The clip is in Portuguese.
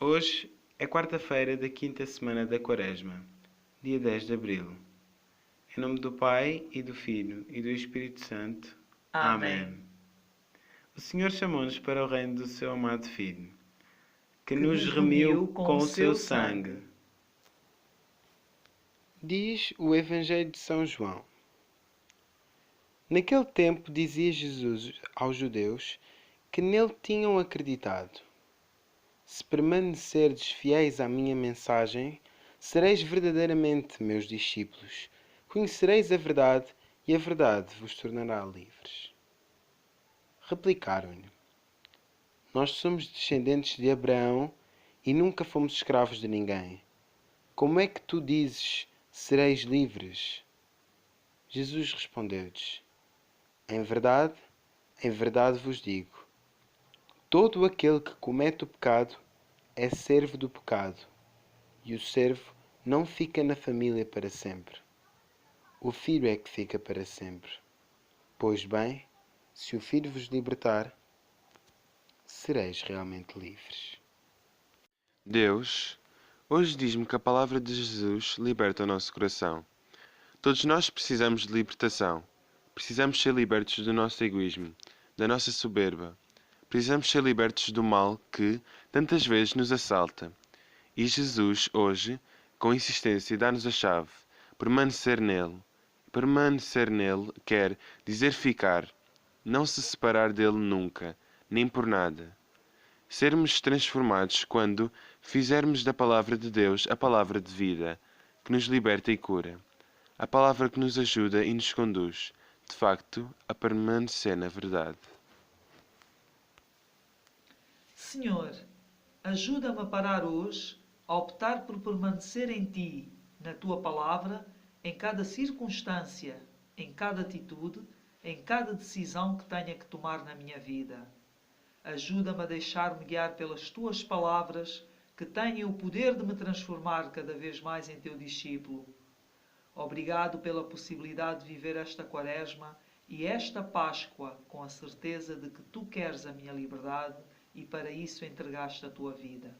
Hoje é quarta-feira da quinta semana da Quaresma, dia 10 de abril. Em nome do Pai, e do Filho, e do Espírito Santo. Amém. O Senhor chamou-nos para o reino do seu amado Filho, que nos remiu com o seu sangue. Diz o Evangelho de São João. Naquele tempo dizia Jesus aos judeus que nele tinham acreditado: se permanecerdes fiéis à minha mensagem, sereis verdadeiramente meus discípulos. Conhecereis a verdade e a verdade vos tornará livres. Replicaram-lhe: nós somos descendentes de Abraão e nunca fomos escravos de ninguém. Como é que tu dizes, sereis livres? Jesus respondeu-lhes: em verdade vos digo, todo aquele que comete o pecado é servo do pecado, e o servo não fica na família para sempre. O Filho é que fica para sempre. Pois bem, se o Filho vos libertar, sereis realmente livres. Deus, hoje diz-me que a palavra de Jesus liberta o nosso coração. Todos nós precisamos de libertação. Precisamos ser libertos do nosso egoísmo, da nossa soberba. Precisamos ser libertos do mal que tantas vezes nos assalta. E Jesus, hoje, com insistência, dá-nos a chave: permanecer nele. Permanecer nele quer dizer ficar, não se separar dele nunca, nem por nada. Sermos transformados quando fizermos da palavra de Deus a palavra de vida, que nos liberta e cura. A palavra que nos ajuda e nos conduz, de facto, a permanecer na verdade. Senhor, ajuda-me a parar hoje a optar por permanecer em Ti, na Tua palavra, em cada circunstância, em cada atitude, em cada decisão que tenha que tomar na minha vida. Ajuda-me a deixar-me guiar pelas Tuas palavras, que têm o poder de me transformar cada vez mais em Teu discípulo. Obrigado pela possibilidade de viver esta Quaresma e esta Páscoa com a certeza de que Tu queres a minha liberdade e para isso entregaste a Tua vida.